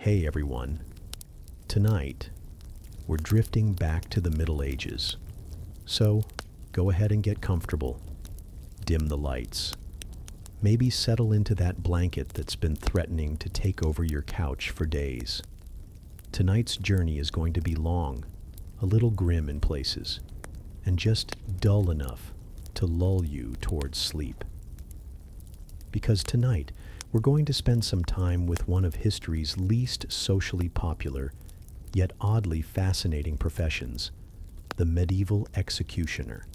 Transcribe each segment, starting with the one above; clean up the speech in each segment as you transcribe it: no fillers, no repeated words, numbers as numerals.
Hey everyone, tonight we're drifting back to the Middle Ages. So go ahead and get comfortable, dim the lights, maybe settle into that blanket that's been threatening to take over your couch for days. Tonight's journey is going to be long, a little grim in places, and just dull enough to lull you towards sleep. Because tonight, we're going to spend some time with one of history's least socially popular, yet oddly fascinating professions, the medieval executioner.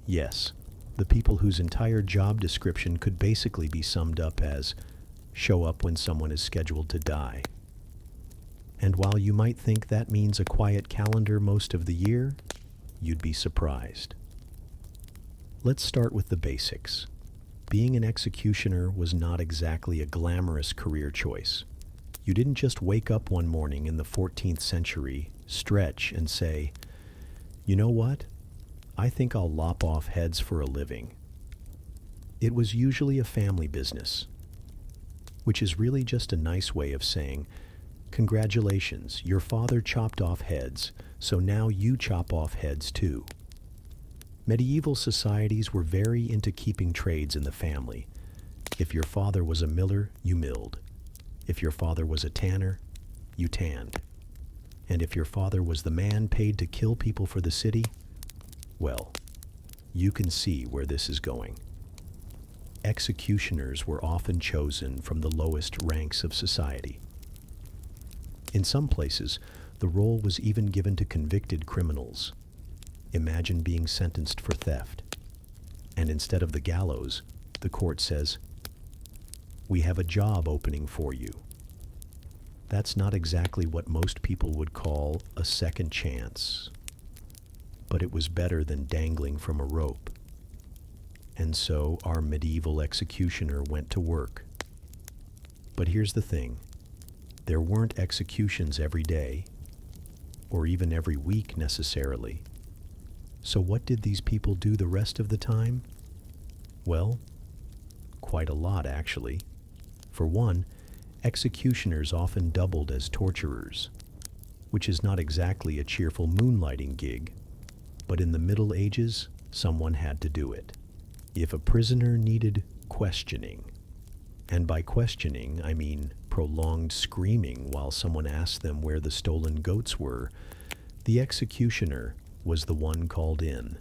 Yes, the people whose entire job description could basically be summed up as show up when someone is scheduled to die. And while you might think that means a quiet calendar most of the year, you'd be surprised. Let's start with the basics. Being an executioner was not exactly a glamorous career choice. You didn't just wake up one morning in the 14th century, stretch, and say, "You know what? I think I'll lop off heads for a living." It was usually a family business, which is really just a nice way of saying, "Congratulations, your father chopped off heads, so now you chop off heads too." Medieval societies were very into keeping trades in the family. If your father was a miller, you milled. If your father was a tanner, you tanned. And if your father was the man paid to kill people for the city, well, you can see where this is going. Executioners were often chosen from the lowest ranks of society. In some places, the role was even given to convicted criminals. Imagine being sentenced for theft, and instead of the gallows, the court says, "We have a job opening for you." That's not exactly what most people would call a second chance, but it was better than dangling from a rope. And so our medieval executioner went to work. But here's the thing, there weren't executions every day, or even every week necessarily. So what did these people do the rest of the time? Well, quite a lot actually. For one, executioners often doubled as torturers, which is not exactly a cheerful moonlighting gig, but in the Middle Ages, someone had to do it. If a prisoner needed questioning, and by questioning I mean prolonged screaming while someone asked them where the stolen goats were, the executioner was the one called in.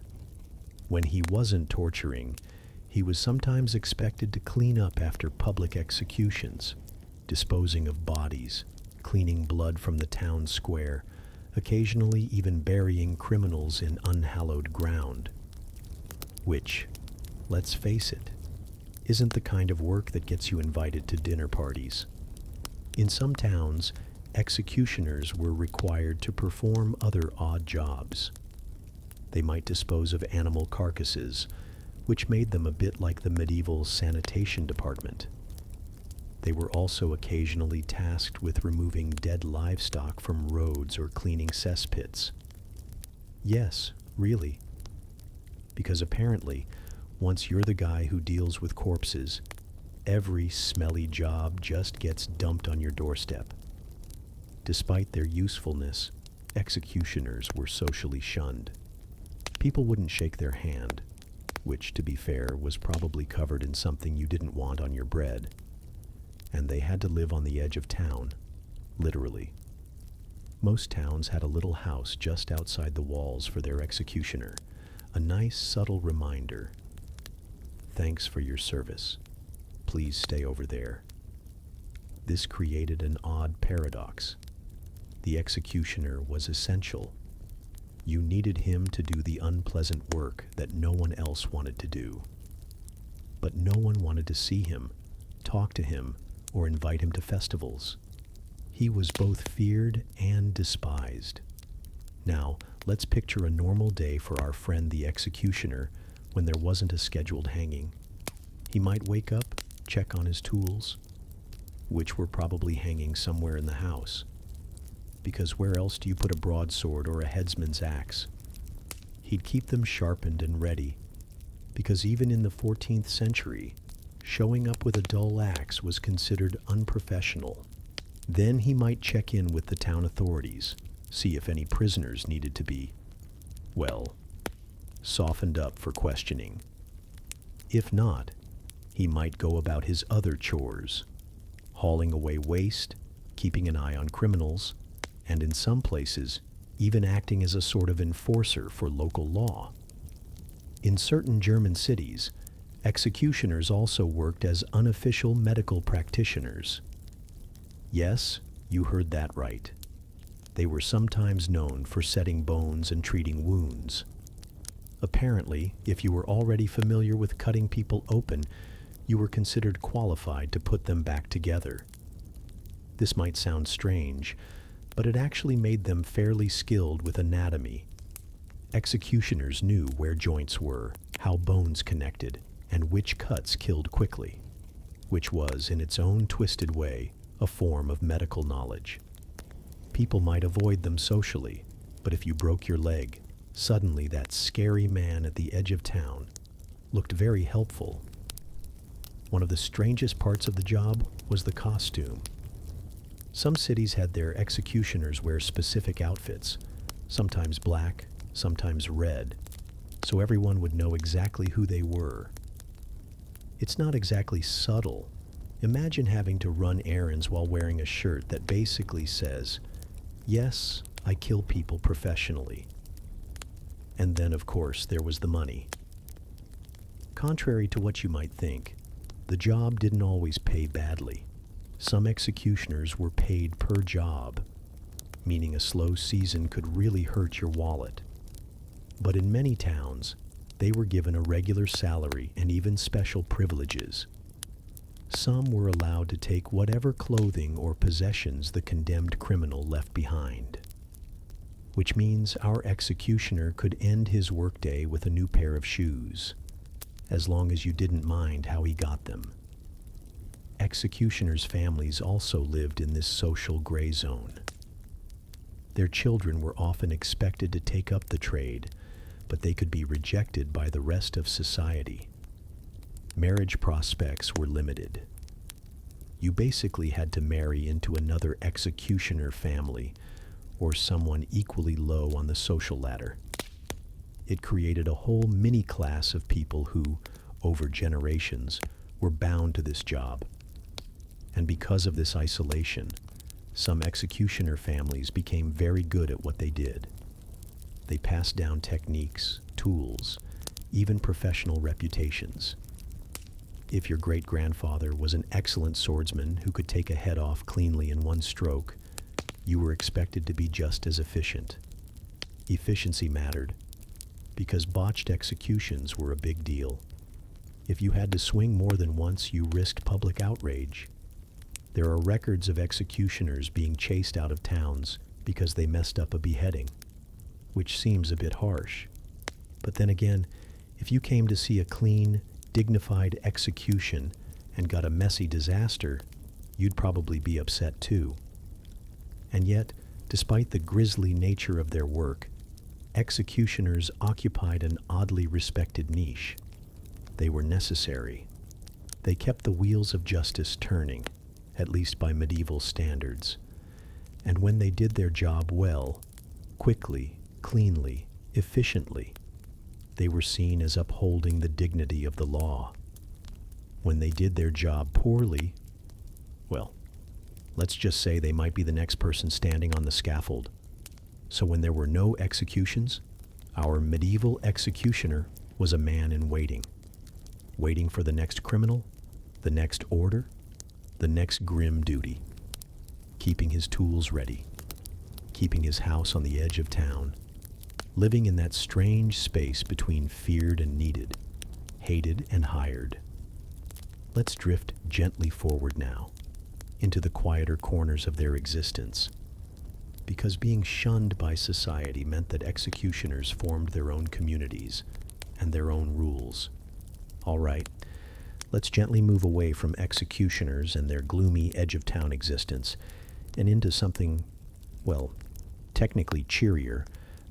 When he wasn't torturing, he was sometimes expected to clean up after public executions, disposing of bodies, cleaning blood from the town square, occasionally even burying criminals in unhallowed ground. Which, let's face it, isn't the kind of work that gets you invited to dinner parties. In some towns, executioners were required to perform other odd jobs. They might dispose of animal carcasses, which made them a bit like the medieval sanitation department. They were also occasionally tasked with removing dead livestock from roads or cleaning cesspits. Yes, really. Because apparently, once you're the guy who deals with corpses, every smelly job just gets dumped on your doorstep. Despite their usefulness, executioners were socially shunned. People wouldn't shake their hand, which, to be fair, was probably covered in something you didn't want on your bread. And they had to live on the edge of town, literally. Most towns had a little house just outside the walls for their executioner, a nice, subtle reminder. "Thanks for your service. Please stay over there." This created an odd paradox. The executioner was essential. You needed him to do the unpleasant work that no one else wanted to do. But no one wanted to see him, talk to him, or invite him to festivals. He was both feared and despised. Now, let's picture a normal day for our friend the executioner when there wasn't a scheduled hanging. He might wake up, check on his tools, which were probably hanging somewhere in the house. Because where else do you put a broadsword or a headsman's axe? He'd keep them sharpened and ready, because even in the 14th century, showing up with a dull axe was considered unprofessional. Then he might check in with the town authorities, see if any prisoners needed to be, well, softened up for questioning. If not, he might go about his other chores, hauling away waste, keeping an eye on criminals, and in some places, even acting as a sort of enforcer for local law. In certain German cities, executioners also worked as unofficial medical practitioners. Yes, you heard that right. They were sometimes known for setting bones and treating wounds. Apparently, if you were already familiar with cutting people open, you were considered qualified to put them back together. This might sound strange, but it actually made them fairly skilled with anatomy. Executioners knew where joints were, how bones connected, and which cuts killed quickly, which was, in its own twisted way, a form of medical knowledge. People might avoid them socially, but if you broke your leg, suddenly that scary man at the edge of town looked very helpful. One of the strangest parts of the job was the costume. Some cities had their executioners wear specific outfits, sometimes black, sometimes red, so everyone would know exactly who they were. It's not exactly subtle. Imagine having to run errands while wearing a shirt that basically says, "Yes, I kill people professionally." And then, of course, there was the money. Contrary to what you might think, the job didn't always pay badly. Some executioners were paid per job, meaning a slow season could really hurt your wallet. But in many towns, they were given a regular salary and even special privileges. Some were allowed to take whatever clothing or possessions the condemned criminal left behind, which means our executioner could end his workday with a new pair of shoes, as long as you didn't mind how he got them. Executioners' families also lived in this social gray zone. Their children were often expected to take up the trade, but they could be rejected by the rest of society. Marriage prospects were limited. You basically had to marry into another executioner family or someone equally low on the social ladder. It created a whole mini-class of people who, over generations, were bound to this job. And because of this isolation, some executioner families became very good at what they did. They passed down techniques, tools, even professional reputations. If your great-grandfather was an excellent swordsman who could take a head off cleanly in one stroke, you were expected to be just as efficient. Efficiency mattered, because botched executions were a big deal. If you had to swing more than once, you risked public outrage. There are records of executioners being chased out of towns because they messed up a beheading, which seems a bit harsh. But then again, if you came to see a clean, dignified execution and got a messy disaster, you'd probably be upset too. And yet, despite the grisly nature of their work, executioners occupied an oddly respected niche. They were necessary. They kept the wheels of justice turning, at least by medieval standards. And when they did their job well, quickly, cleanly, efficiently, they were seen as upholding the dignity of the law. When they did their job poorly, well, let's just say they might be the next person standing on the scaffold. So when there were no executions, our medieval executioner was a man in waiting, waiting for the next criminal, the next order, the next grim duty, keeping his tools ready, keeping his house on the edge of town, living in that strange space between feared and needed, hated and hired. Let's drift gently forward now, into the quieter corners of their existence, because being shunned by society meant that executioners formed their own communities and their own rules. All right, let's gently move away from executioners and their gloomy edge-of-town existence and into something, well, technically cheerier,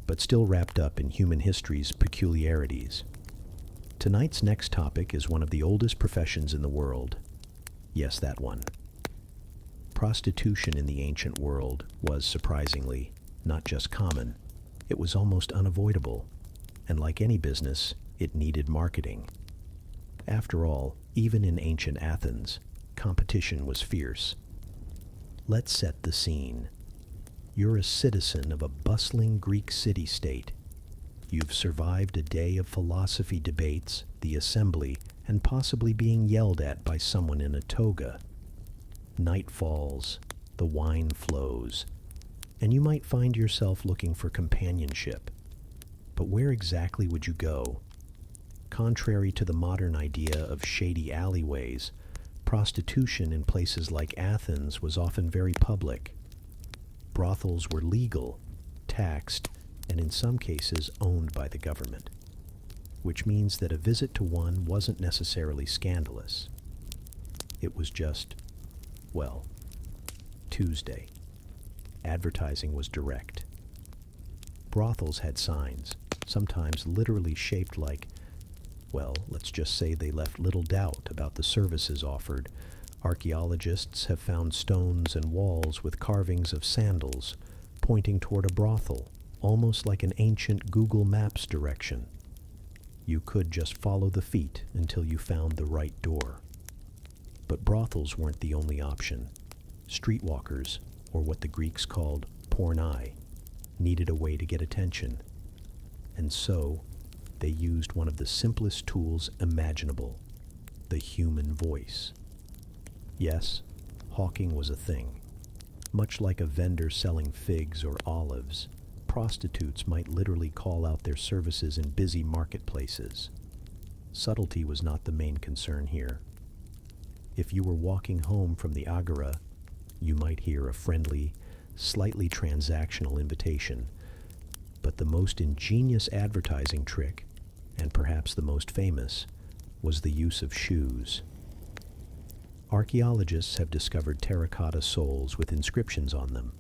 but still wrapped up in human history's peculiarities. Tonight's next topic is one of the oldest professions in the world. Yes, that one. Prostitution in the ancient world was, surprisingly, not just common, it was almost unavoidable, and like any business, it needed marketing. After all, even in ancient Athens, competition was fierce. Let's set the scene. You're a citizen of a bustling Greek city-state. You've survived a day of philosophy debates, the assembly, and possibly being yelled at by someone in a toga. Night falls, the wine flows, and you might find yourself looking for companionship. But where exactly would you go? Contrary to the modern idea of shady alleyways, prostitution in places like Athens was often very public. Brothels were legal, taxed, and in some cases owned by the government, which means that a visit to one wasn't necessarily scandalous. It was just, well, Tuesday. Advertising was direct. Brothels had signs, sometimes literally shaped like, well, let's just say they left little doubt about the services offered. Archaeologists have found stones and walls with carvings of sandals pointing toward a brothel, almost like an ancient Google Maps direction. You could just follow the feet until you found the right door. But brothels weren't the only option. Streetwalkers, or what the Greeks called pornai, needed a way to get attention. And so, they used one of the simplest tools imaginable, the human voice. Yes, hawking was a thing. Much like a vendor selling figs or olives, prostitutes might literally call out their services in busy marketplaces. Subtlety was not the main concern here. If you were walking home from the agora, you might hear a friendly, slightly transactional invitation. But the most ingenious advertising trick, and perhaps the most famous, was the use of shoes. Archaeologists have discovered terracotta soles with inscriptions on them.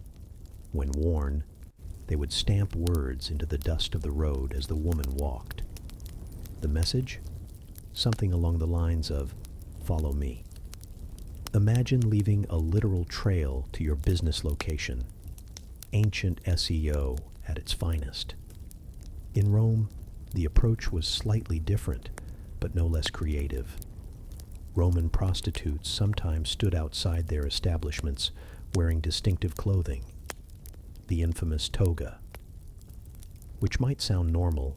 When worn, they would stamp words into the dust of the road as the woman walked. The message? Something along the lines of, "Follow me." Imagine leaving a literal trail to your business location. Ancient SEO at its finest. In Rome, the approach was slightly different, but no less creative. Roman prostitutes sometimes stood outside their establishments wearing distinctive clothing, the infamous toga, which might sound normal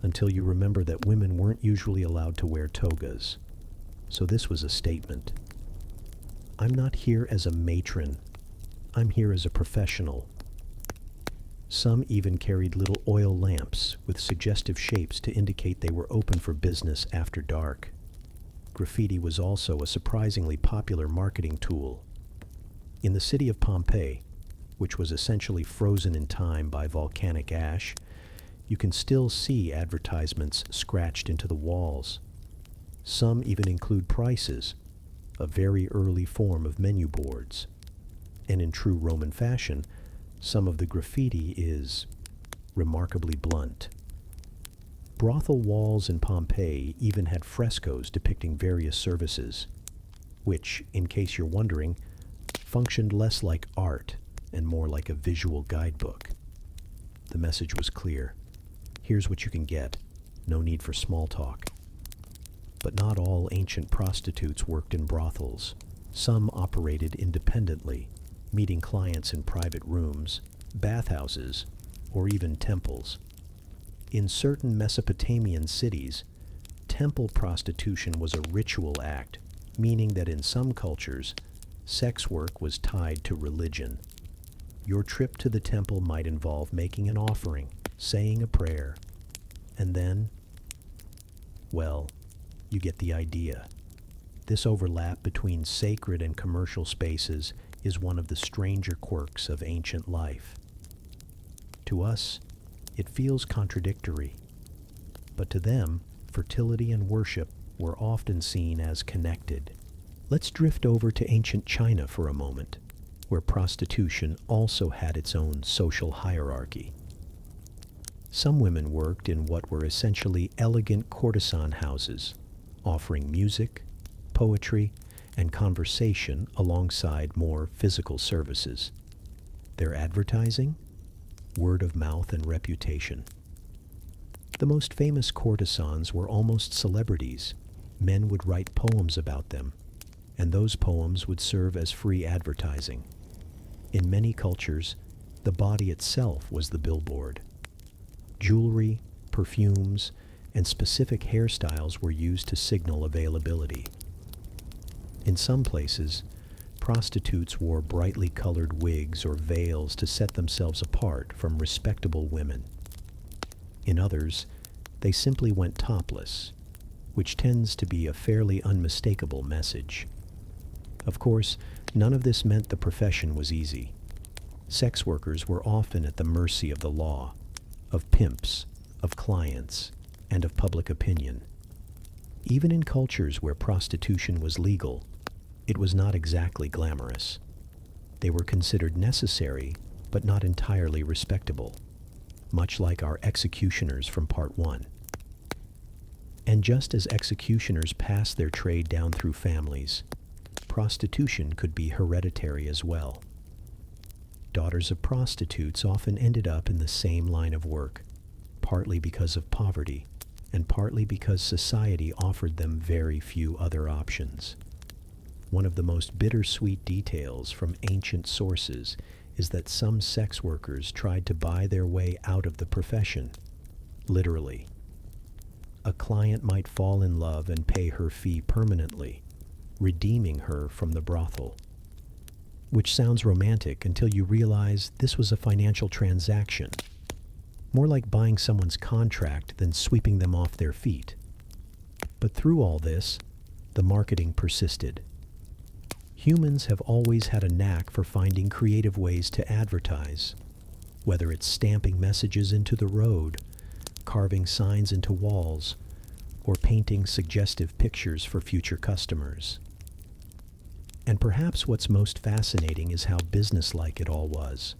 until you remember that women weren't usually allowed to wear togas. So this was a statement. I'm not here as a matron. I'm here as a professional. Some even carried little oil lamps with suggestive shapes to indicate they were open for business after dark. Graffiti was also a surprisingly popular marketing tool. In the city of Pompeii, which was essentially frozen in time by volcanic ash, you can still see advertisements scratched into the walls. Some even include prices, a very early form of menu boards. And in true Roman fashion, some of the graffiti is remarkably blunt. Brothel walls in Pompeii even had frescoes depicting various services, which, in case you're wondering, functioned less like art and more like a visual guidebook. The message was clear. Here's what you can get. No need for small talk. But not all ancient prostitutes worked in brothels. Some operated independently, meeting clients in private rooms, bathhouses, or even temples. In certain Mesopotamian cities, temple prostitution was a ritual act, meaning that in some cultures, sex work was tied to religion. Your trip to the temple might involve making an offering, saying a prayer, and then, well, you get the idea. This overlap between sacred and commercial spaces is one of the stranger quirks of ancient life. To us, it feels contradictory, but to them, fertility and worship were often seen as connected. Let's drift over to ancient China for a moment, where prostitution also had its own social hierarchy. Some women worked in what were essentially elegant courtesan houses, offering music, poetry, and conversation alongside more physical services. Their advertising? Word of mouth and reputation. The most famous courtesans were almost celebrities. Men would write poems about them, and those poems would serve as free advertising. In many cultures, the body itself was the billboard. Jewelry, perfumes, and specific hairstyles were used to signal availability. In some places, prostitutes wore brightly colored wigs or veils to set themselves apart from respectable women. In others, they simply went topless, which tends to be a fairly unmistakable message. Of course, none of this meant the profession was easy. Sex workers were often at the mercy of the law, of pimps, of clients, and of public opinion. Even in cultures where prostitution was legal, it was not exactly glamorous. They were considered necessary, but not entirely respectable, much like our executioners from Part 1. And just as executioners passed their trade down through families, prostitution could be hereditary as well. Daughters of prostitutes often ended up in the same line of work, partly because of poverty, and partly because society offered them very few other options. One of the most bittersweet details from ancient sources is that some sex workers tried to buy their way out of the profession, literally. A client might fall in love and pay her fee permanently, redeeming her from the brothel. Which sounds romantic until you realize this was a financial transaction, more like buying someone's contract than sweeping them off their feet. But through all this, the marketing persisted. Humans have always had a knack for finding creative ways to advertise, whether it's stamping messages into the road, carving signs into walls, or painting suggestive pictures for future customers. And perhaps what's most fascinating is how businesslike it all was.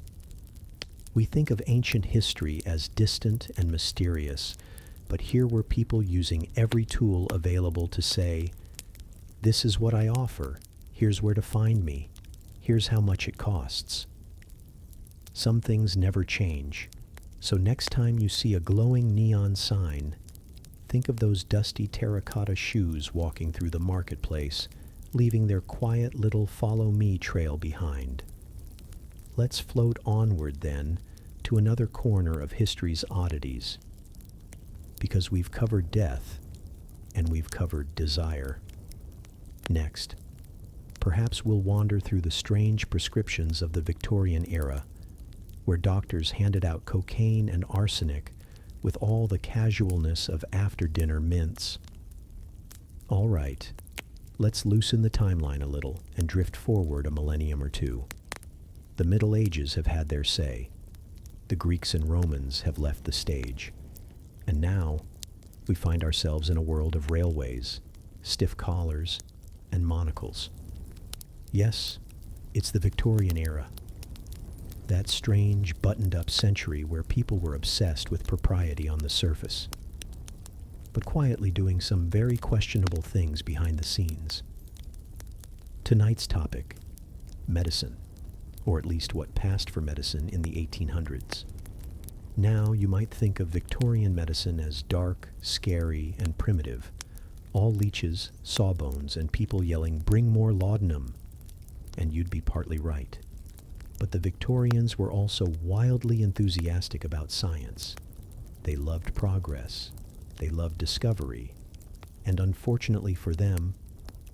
We think of ancient history as distant and mysterious, but here were people using every tool available to say, "This is what I offer. Here's where to find me. Here's how much it costs." Some things never change, so next time you see a glowing neon sign, think of those dusty terracotta shoes walking through the marketplace, leaving their quiet little follow-me trail behind. Let's float onward, then, to another corner of history's oddities. Because we've covered death, and we've covered desire. Next, perhaps we'll wander through the strange prescriptions of the Victorian era, where doctors handed out cocaine and arsenic with all the casualness of after-dinner mints. All right, let's loosen the timeline a little and drift forward a millennium or two. The Middle Ages have had their say. The Greeks and Romans have left the stage. And now, we find ourselves in a world of railways, stiff collars, and monocles. Yes, it's the Victorian era. That strange, buttoned-up century where people were obsessed with propriety on the surface, but quietly doing some very questionable things behind the scenes. Tonight's topic, medicine, or at least what passed for medicine in the 1800s. Now you might think of Victorian medicine as dark, scary, and primitive, all leeches, sawbones, and people yelling, "Bring more laudanum," and you'd be partly right. But the Victorians were also wildly enthusiastic about science. They loved progress. They loved discovery. And unfortunately for them,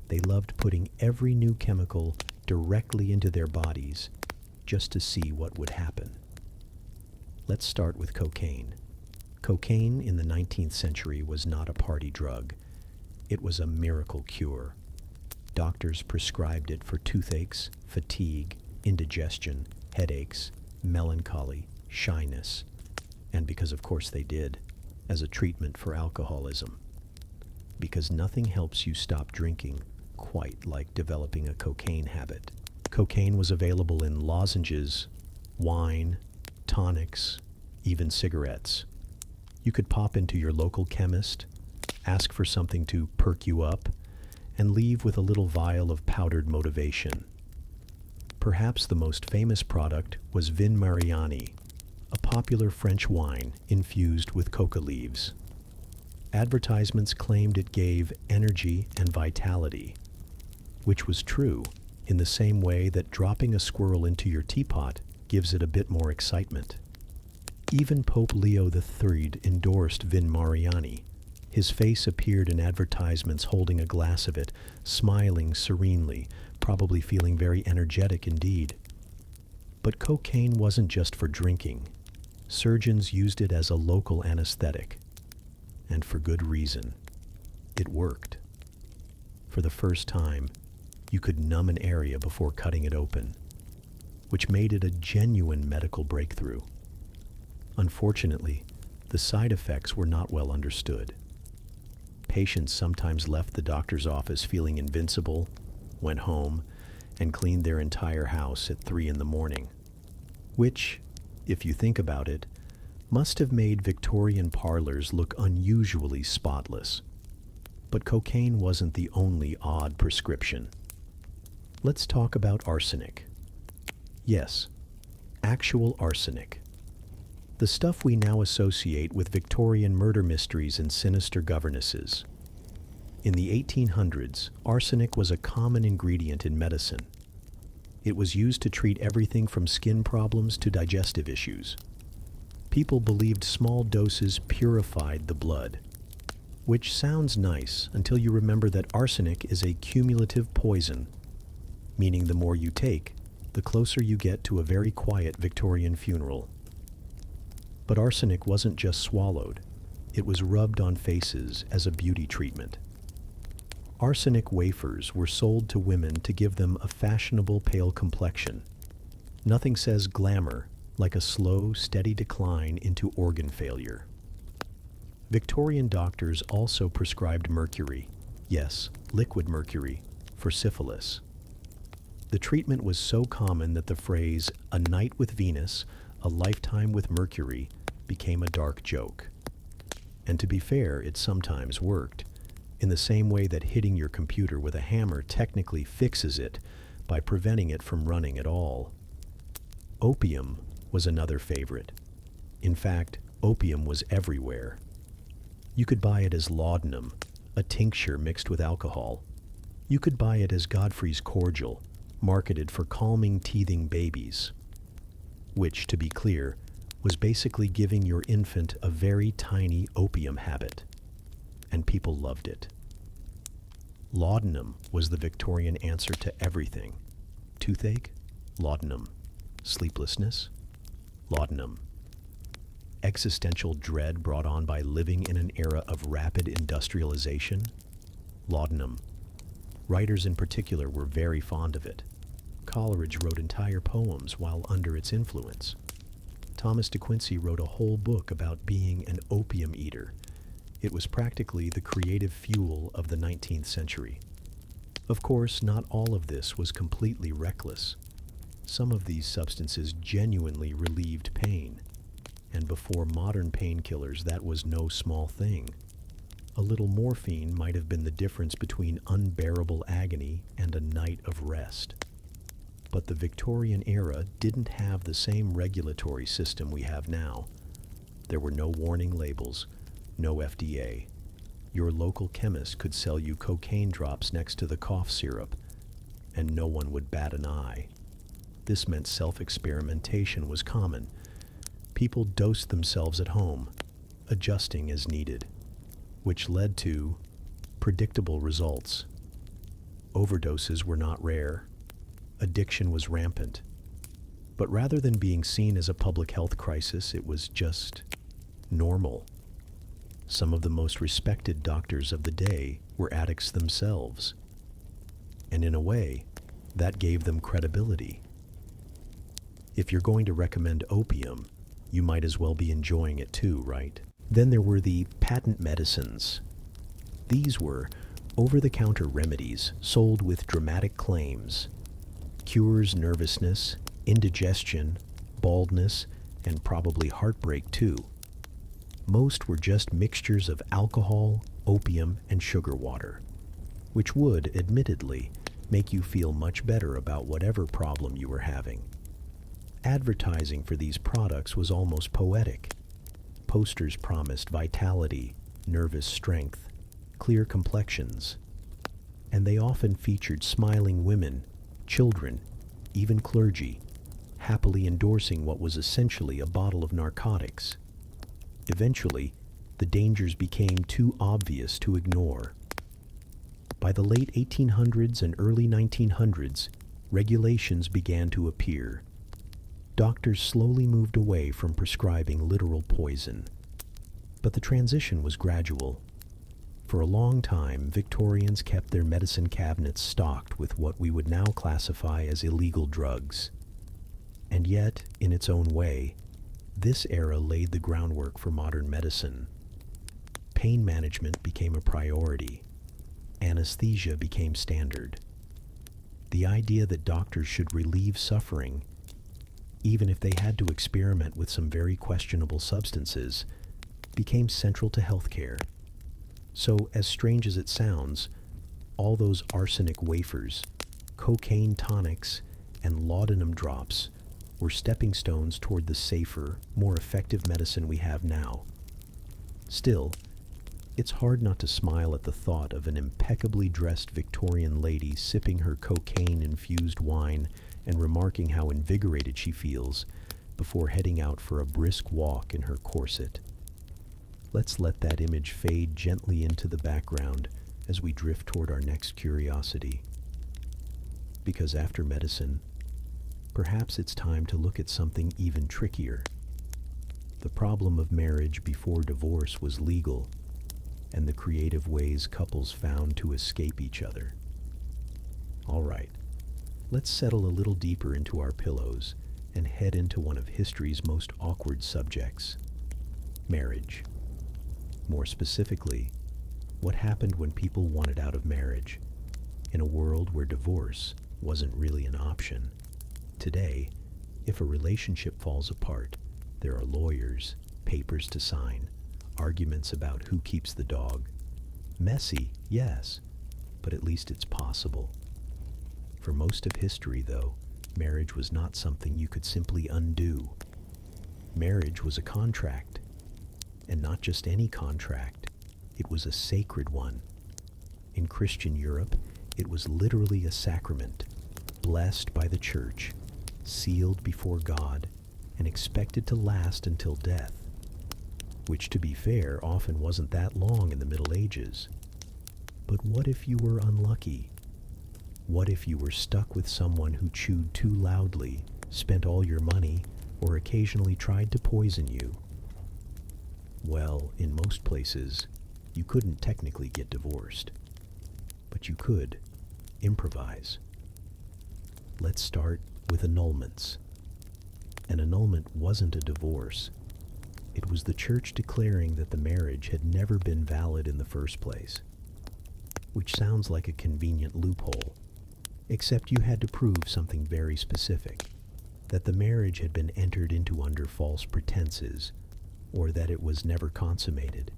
they loved putting every new chemical directly into their bodies just to see what would happen. Let's start with cocaine. Cocaine in the 19th century was not a party drug. It was a miracle cure. Doctors prescribed it for toothaches, fatigue, indigestion, headaches, melancholy, shyness, and because of course they did, as a treatment for alcoholism. Because nothing helps you stop drinking quite like developing a cocaine habit. Cocaine was available in lozenges, wine, tonics, even cigarettes. You could pop into your local chemist, ask for something to perk you up, and leave with a little vial of powdered motivation. Perhaps the most famous product was Vin Mariani, a popular French wine infused with coca leaves. Advertisements claimed it gave energy and vitality, which was true in the same way that dropping a squirrel into your teapot gives it a bit more excitement. Even Pope Leo III endorsed Vin Mariani. His face appeared in advertisements holding a glass of it, smiling serenely, probably feeling very energetic indeed. But cocaine wasn't just for drinking. Surgeons used it as a local anesthetic. And for good reason. It worked. For the first time, you could numb an area before cutting it open, which made it a genuine medical breakthrough. Unfortunately, the side effects were not well understood. Patients sometimes left the doctor's office feeling invincible, went home, and cleaned their entire house at 3 a.m, which, if you think about it, must have made Victorian parlors look unusually spotless. But cocaine wasn't the only odd prescription. Let's talk about arsenic. Yes, actual arsenic. The stuff we now associate with Victorian murder mysteries and sinister governesses. In the 1800s, arsenic was a common ingredient in medicine. It was used to treat everything from skin problems to digestive issues. People believed small doses purified the blood, which sounds nice until you remember that arsenic is a cumulative poison, meaning the more you take, the closer you get to a very quiet Victorian funeral. But arsenic wasn't just swallowed, it was rubbed on faces as a beauty treatment. Arsenic wafers were sold to women to give them a fashionable pale complexion. Nothing says glamour like a slow, steady decline into organ failure. Victorian doctors also prescribed mercury, yes, liquid mercury, for syphilis. The treatment was so common that the phrase, "a night with Venus, a lifetime with Mercury," became a dark joke. And to be fair, it sometimes worked, in the same way that hitting your computer with a hammer technically fixes it by preventing it from running at all. Opium was another favorite. In fact, opium was everywhere. You could buy it as laudanum, a tincture mixed with alcohol. You could buy it as Godfrey's cordial, marketed for calming teething babies, which, to be clear, was basically giving your infant a very tiny opium habit, and people loved it. Laudanum was the Victorian answer to everything. Toothache? Laudanum. Sleeplessness? Laudanum. Existential dread brought on by living in an era of rapid industrialization? Laudanum. Writers in particular were very fond of it. Coleridge wrote entire poems while under its influence. Thomas de Quincey wrote a whole book about being an opium eater. It was practically the creative fuel of the 19th century. Of course, not all of this was completely reckless. Some of these substances genuinely relieved pain, and before modern painkillers, that was no small thing. A little morphine might have been the difference between unbearable agony and a night of rest. But the Victorian era didn't have the same regulatory system we have now. There were no warning labels, no FDA. Your local chemist could sell you cocaine drops next to the cough syrup, and no one would bat an eye. This meant self-experimentation was common. People dosed themselves at home, adjusting as needed, which led to predictable results. Overdoses were not rare. Addiction was rampant. But rather than being seen as a public health crisis, it was just normal. Some of the most respected doctors of the day were addicts themselves. And in a way, that gave them credibility. If you're going to recommend opium, you might as well be enjoying it too, right? Then there were the patent medicines. These were over-the-counter remedies sold with dramatic claims. Cures nervousness, indigestion, baldness, and probably heartbreak too. Most were just mixtures of alcohol, opium, and sugar water, which would, admittedly, make you feel much better about whatever problem you were having. Advertising for these products was almost poetic. Posters promised vitality, nervous strength, clear complexions, and they often featured smiling women, children, even clergy, happily endorsing what was essentially a bottle of narcotics. Eventually, the dangers became too obvious to ignore. By the late 1800s and early 1900s, regulations began to appear. Doctors slowly moved away from prescribing literal poison. But the transition was gradual. For a long time, Victorians kept their medicine cabinets stocked with what we would now classify as illegal drugs. And yet, in its own way, this era laid the groundwork for modern medicine. Pain management became a priority. Anesthesia became standard. The idea that doctors should relieve suffering, even if they had to experiment with some very questionable substances, became central to healthcare. So, as strange as it sounds, all those arsenic wafers, cocaine tonics, and laudanum drops were stepping stones toward the safer, more effective medicine we have now. Still, it's hard not to smile at the thought of an impeccably dressed Victorian lady sipping her cocaine-infused wine and remarking how invigorated she feels before heading out for a brisk walk in her corset. Let's let that image fade gently into the background as we drift toward our next curiosity. Because after medicine, perhaps it's time to look at something even trickier. The problem of marriage before divorce was legal, and the creative ways couples found to escape each other. All right, let's settle a little deeper into our pillows and head into one of history's most awkward subjects: marriage. More specifically, what happened when people wanted out of marriage, in a world where divorce wasn't really an option. Today, if a relationship falls apart, there are lawyers, papers to sign, arguments about who keeps the dog. Messy, yes, but at least it's possible. For most of history, though, marriage was not something you could simply undo. Marriage was a contract, and not just any contract. It was a sacred one. In Christian Europe, it was literally a sacrament, blessed by the church, sealed before God, and expected to last until death, which, to be fair, often wasn't that long in the Middle Ages. But what if you were unlucky? What if you were stuck with someone who chewed too loudly, spent all your money, or occasionally tried to poison you? Well, in most places, you couldn't technically get divorced, but you could improvise. Let's start with annulments. An annulment wasn't a divorce. It was the church declaring that the marriage had never been valid in the first place, which sounds like a convenient loophole, except you had to prove something very specific: that the marriage had been entered into under false pretenses, or that it was never consummated.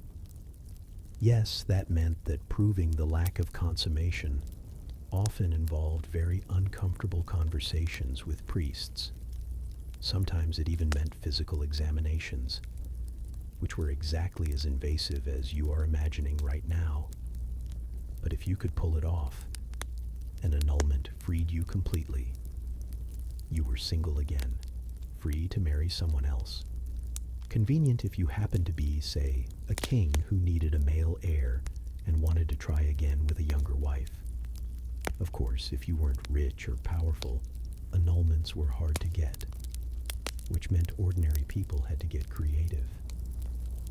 Yes, that meant that proving the lack of consummation often involved very uncomfortable conversations with priests. Sometimes it even meant physical examinations, which were exactly as invasive as you are imagining right now. But if you could pull it off, an annulment freed you completely. You were single again, free to marry someone else. Convenient if you happened to be, say, a king who needed a male heir and wanted to try again with a younger wife. Of course, if you weren't rich or powerful, annulments were hard to get, which meant ordinary people had to get creative.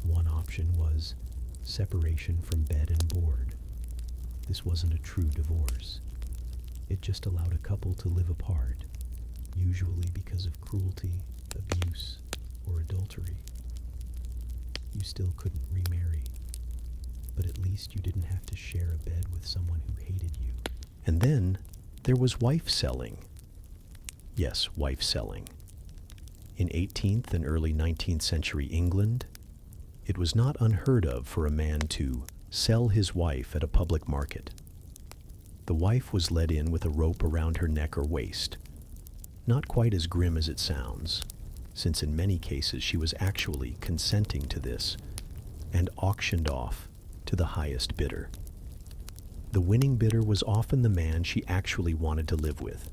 One option was separation from bed and board. This wasn't a true divorce. It just allowed a couple to live apart, usually because of cruelty, abuse, or adultery. You still couldn't remarry, but at least you didn't have to share a bed with someone who hated you. And then there was wife selling. Yes, wife selling. In 18th and early 19th century England, it was not unheard of for a man to sell his wife at a public market. The wife was led in with a rope around her neck or waist. Not quite as grim as it sounds, since in many cases she was actually consenting to this, and auctioned off to the highest bidder. The winning bidder was often the man she actually wanted to live with.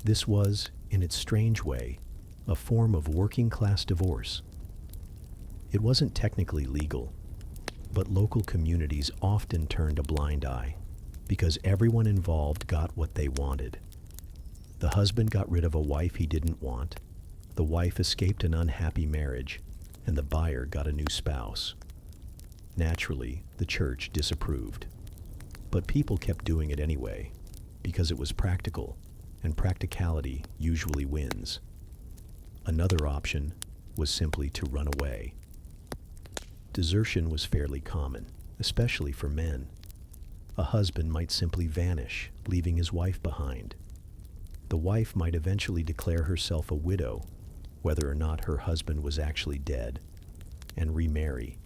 This was, in its strange way, a form of working-class divorce. It wasn't technically legal, but local communities often turned a blind eye because everyone involved got what they wanted. The husband got rid of a wife he didn't want, the wife escaped an unhappy marriage, and the buyer got a new spouse. Naturally, the church disapproved. But people kept doing it anyway, because it was practical, and practicality usually wins. Another option was simply to run away. Desertion was fairly common, especially for men. A husband might simply vanish, leaving his wife behind. The wife might eventually declare herself a widow, whether or not her husband was actually dead, and remarry.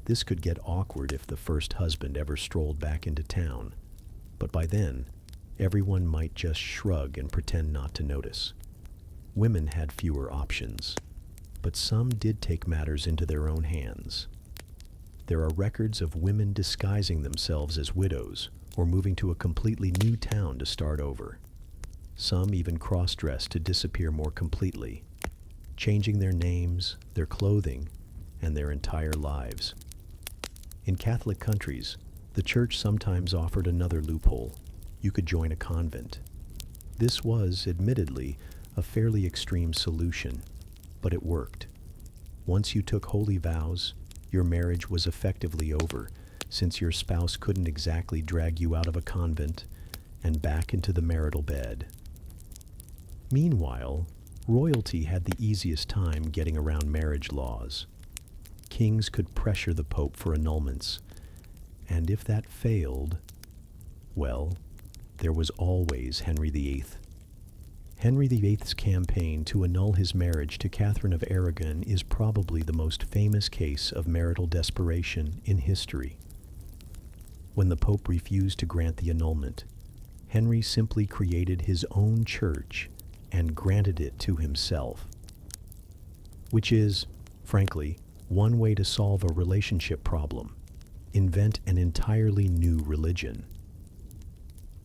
This could get awkward if the first husband ever strolled back into town, but by then, everyone might just shrug and pretend not to notice. Women had fewer options, but some did take matters into their own hands. There are records of women disguising themselves as widows or moving to a completely new town to start over. Some even cross-dressed to disappear more completely, changing their names, their clothing, and their entire lives. In Catholic countries, the church sometimes offered another loophole. You could join a convent. This was, admittedly, a fairly extreme solution, but it worked. Once you took holy vows, your marriage was effectively over, since your spouse couldn't exactly drag you out of a convent and back into the marital bed. Meanwhile, royalty had the easiest time getting around marriage laws. Kings could pressure the Pope for annulments, and if that failed, well, there was always Henry VIII. Henry VIII's campaign to annul his marriage to Catherine of Aragon is probably the most famous case of marital desperation in history. When the Pope refused to grant the annulment, Henry simply created his own church and granted it to himself, which is, frankly, one way to solve a relationship problem: invent an entirely new religion.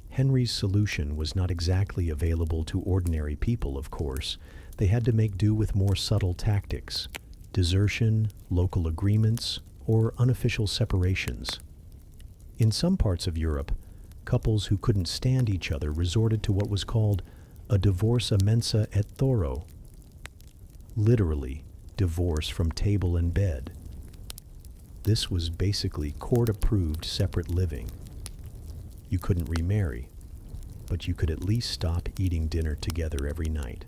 Henry's solution was not exactly available to ordinary people, of course. They had to make do with more subtle tactics: desertion, local agreements, or unofficial separations. In some parts of Europe, couples who couldn't stand each other resorted to what was called a divorcia mensa et thoro, literally, divorce from table and bed. This was basically court-approved separate living. You couldn't remarry, but you could at least stop eating dinner together every night,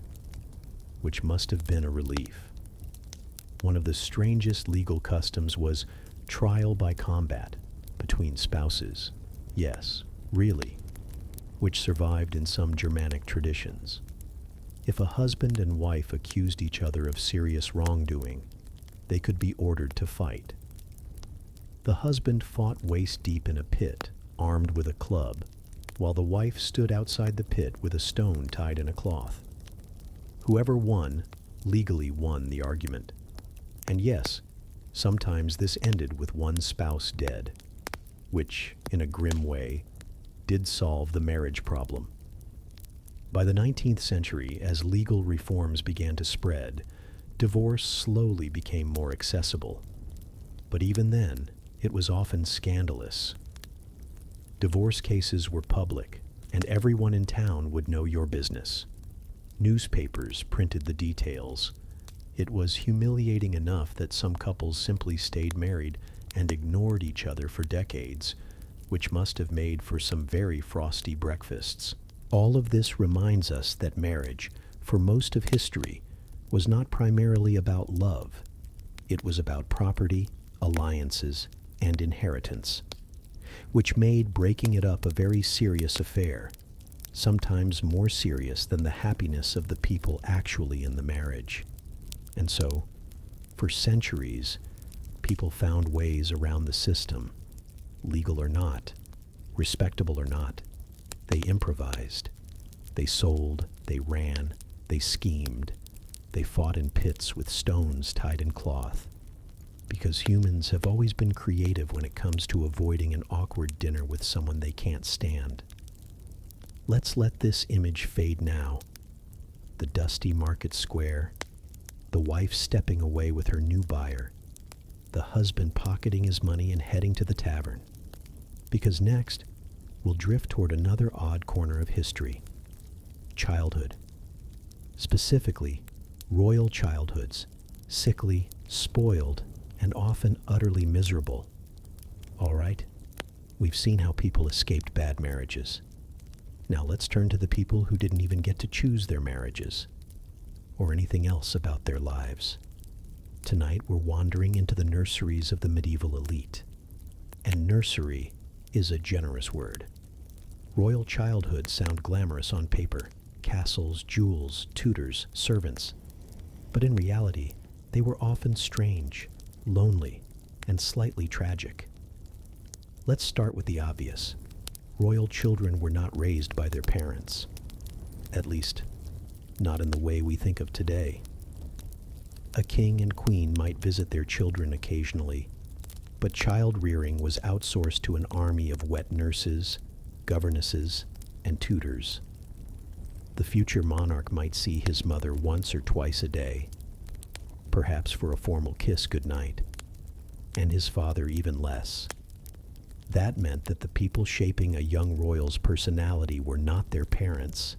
which must have been a relief. One of the strangest legal customs was trial by combat between spouses. Yes, really, which survived in some Germanic traditions. If a husband and wife accused each other of serious wrongdoing, they could be ordered to fight. The husband fought waist-deep in a pit, armed with a club, while the wife stood outside the pit with a stone tied in a cloth. Whoever won legally won the argument. And yes, sometimes this ended with one spouse dead, which, in a grim way, did solve the marriage problem. By the 19th century, as legal reforms began to spread, divorce slowly became more accessible. But even then, it was often scandalous. Divorce cases were public, and everyone in town would know your business. Newspapers printed the details. It was humiliating enough that some couples simply stayed married and ignored each other for decades, which must have made for some very frosty breakfasts. All of this reminds us that marriage, for most of history, was not primarily about love. It was about property, alliances, and inheritance, which made breaking it up a very serious affair, sometimes more serious than the happiness of the people actually in the marriage. And so, for centuries, people found ways around the system, legal or not, Respectable or not, they improvised. They sold, they ran, they schemed, they fought in pits with stones tied in cloth. Because humans have always been creative when it comes to avoiding an awkward dinner with someone they can't stand. Let's let this image fade now. The dusty market square, the wife stepping away with her new buyer, the husband pocketing his money and heading to the tavern. Because next, we'll drift toward another odd corner of history. Childhood. Specifically, royal childhoods, sickly, spoiled, and often utterly miserable. All right, we've seen how people escaped bad marriages. Now let's turn to the people who didn't even get to choose their marriages, or anything else about their lives. Tonight we're wandering into the nurseries of the medieval elite. And nursery is a generous word. Royal childhoods sound glamorous on paper. Castles, jewels, tutors, servants. But in reality, they were often strange, lonely, and slightly tragic. Let's start with the obvious. Royal children were not raised by their parents. At least, not in the way we think of today. A king and queen might visit their children occasionally, but child rearing was outsourced to an army of wet nurses, governesses, and tutors. The future monarch might see his mother once or twice a day, perhaps for a formal kiss goodnight, and his father even less. That meant that the people shaping a young royal's personality were not their parents,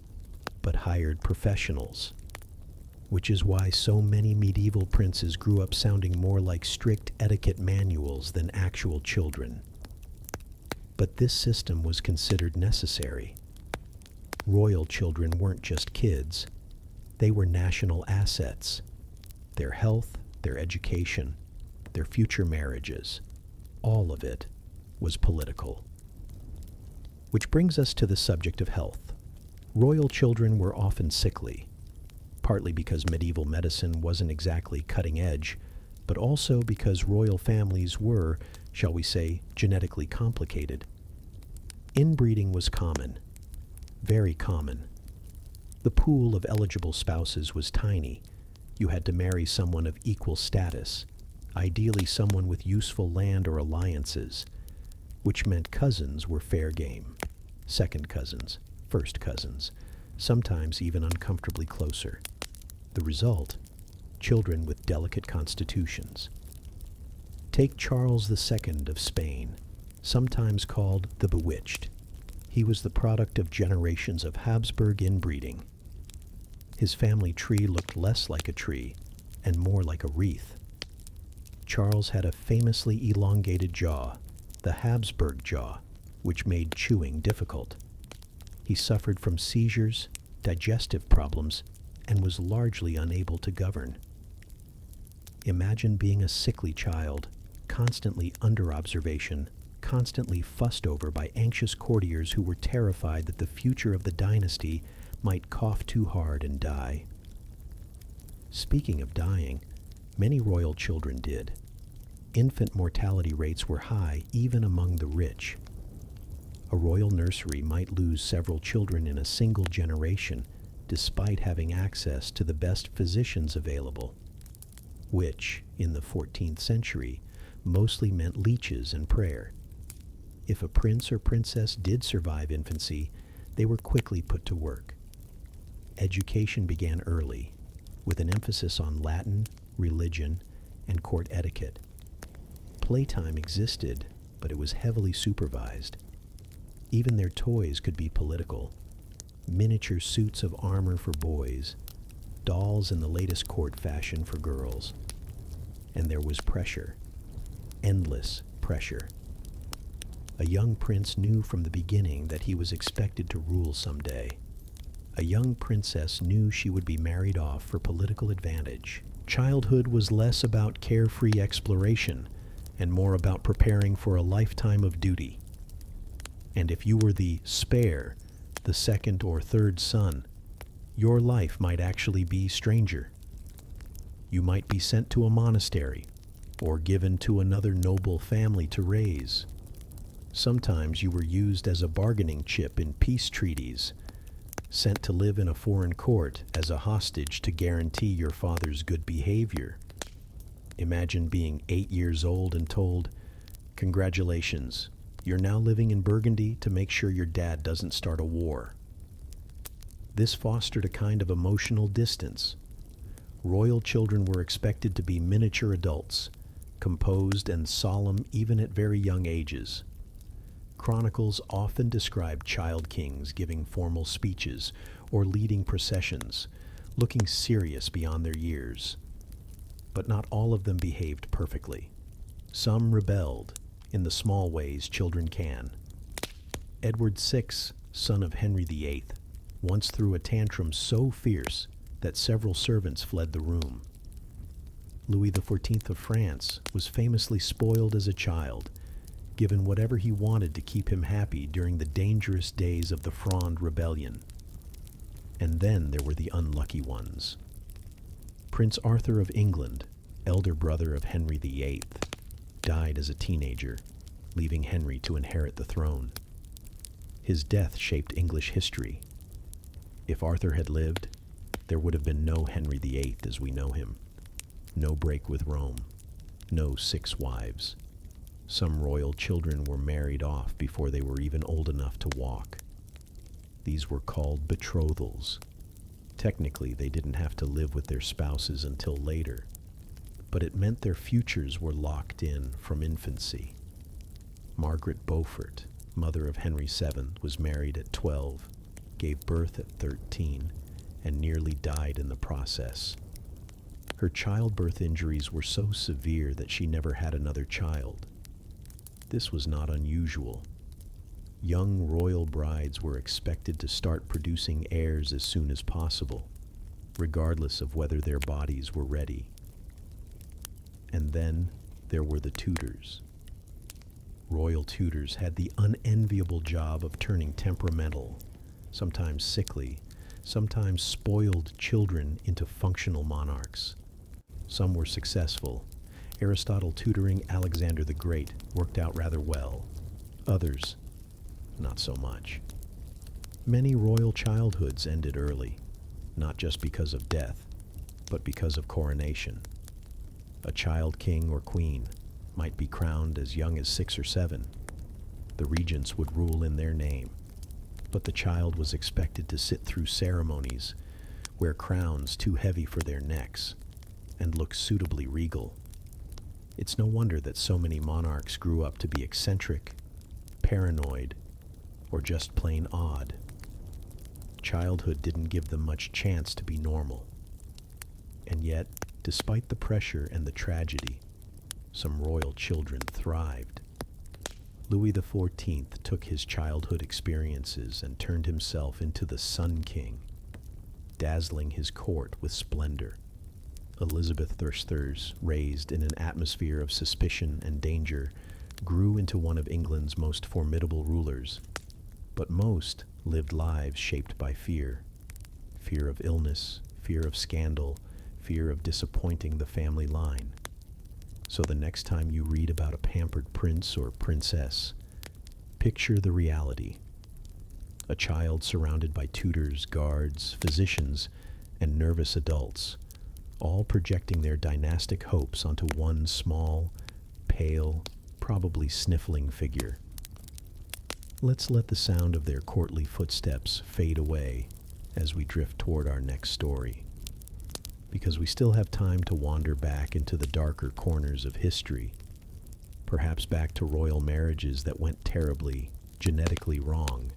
but hired professionals, which is why so many medieval princes grew up sounding more like strict etiquette manuals than actual children. But this system was considered necessary. Royal children weren't just kids, they were national assets. Their health, their education, their future marriages, all of it was political. Which brings us to the subject of health. Royal children were often sickly, partly because medieval medicine wasn't exactly cutting edge, but also because royal families were, shall we say, genetically complicated. Inbreeding was common, very common. The pool of eligible spouses was tiny. You had to marry someone of equal status, ideally someone with useful land or alliances, which meant cousins were fair game, second cousins, first cousins, sometimes even uncomfortably closer. The result, children with delicate constitutions. Take Charles II of Spain, sometimes called the Bewitched. He was the product of generations of Habsburg inbreeding. His family tree looked less like a tree and more like a wreath. Charles had a famously elongated jaw, the Habsburg jaw, which made chewing difficult. He suffered from seizures, digestive problems, and was largely unable to govern. Imagine being a sickly child, constantly under observation, constantly fussed over by anxious courtiers who were terrified that the future of the dynasty might cough too hard and die. Speaking of dying, many royal children did. Infant mortality rates were high even among the rich. A royal nursery might lose several children in a single generation despite having access to the best physicians available, which, in the 14th century, mostly meant leeches and prayer. If a prince or princess did survive infancy, they were quickly put to work. Education began early, with an emphasis on Latin, religion, and court etiquette. Playtime existed, but it was heavily supervised. Even their toys could be political. Miniature suits of armor for boys, dolls in the latest court fashion for girls. And there was pressure, endless pressure. A young prince knew from the beginning that he was expected to rule someday. A young princess knew she would be married off for political advantage. Childhood was less about carefree exploration and more about preparing for a lifetime of duty. And if you were the spare, the second or third son, your life might actually be stranger. You might be sent to a monastery or given to another noble family to raise. Sometimes you were used as a bargaining chip in peace treaties, sent to live in a foreign court as a hostage to guarantee your father's good behavior. Imagine being 8 years old and told, "Congratulations, you're now living in Burgundy to make sure your dad doesn't start a war." This fostered a kind of emotional distance. Royal children were expected to be miniature adults, composed and solemn even at very young ages. Chronicles often describe child kings giving formal speeches or leading processions, looking serious beyond their years. But not all of them behaved perfectly. Some rebelled, in the small ways children can. Edward VI, son of Henry VIII, once threw a tantrum so fierce that several servants fled the room. Louis XIV of France was famously spoiled as a child, given whatever he wanted to keep him happy during the dangerous days of the Fronde Rebellion. And then there were the unlucky ones. Prince Arthur of England, elder brother of Henry VIII, died as a teenager, leaving Henry to inherit the throne. His death shaped English history. If Arthur had lived, there would have been no Henry VIII as we know him, no break with Rome, no 6 wives. Some royal children were married off before they were even old enough to walk. These were called betrothals. Technically, they didn't have to live with their spouses until later, but it meant their futures were locked in from infancy. Margaret Beaufort, mother of Henry VII, was married at 12, gave birth at 13, and nearly died in the process. Her childbirth injuries were so severe that she never had another child. This was not unusual. Young royal brides were expected to start producing heirs as soon as possible, regardless of whether their bodies were ready. And then there were the tutors. Royal tutors had the unenviable job of turning temperamental, sometimes sickly, sometimes spoiled children into functional monarchs. Some were successful. Aristotle tutoring Alexander the Great worked out rather well. Others, not so much. Many royal childhoods ended early, not just because of death, but because of coronation. A child king or queen might be crowned as young as 6 or 7. The regents would rule in their name, but the child was expected to sit through ceremonies, wear crowns too heavy for their necks, and look suitably regal. It's no wonder that so many monarchs grew up to be eccentric, paranoid, or just plain odd. Childhood didn't give them much chance to be normal. And yet, despite the pressure and the tragedy, some royal children thrived. Louis XIV took his childhood experiences and turned himself into the Sun King, dazzling his court with splendor. Elizabeth Thurs, raised in an atmosphere of suspicion and danger, grew into one of England's most formidable rulers. But most lived lives shaped by fear. Fear of illness, fear of scandal, fear of disappointing the family line. So the next time you read about a pampered prince or princess, picture the reality. A child surrounded by tutors, guards, physicians, and nervous adults, all projecting their dynastic hopes onto one small, pale, probably sniffling figure. Let's let the sound of their courtly footsteps fade away as we drift toward our next story, because we still have time to wander back into the darker corners of history, perhaps back to royal marriages that went terribly, genetically wrong,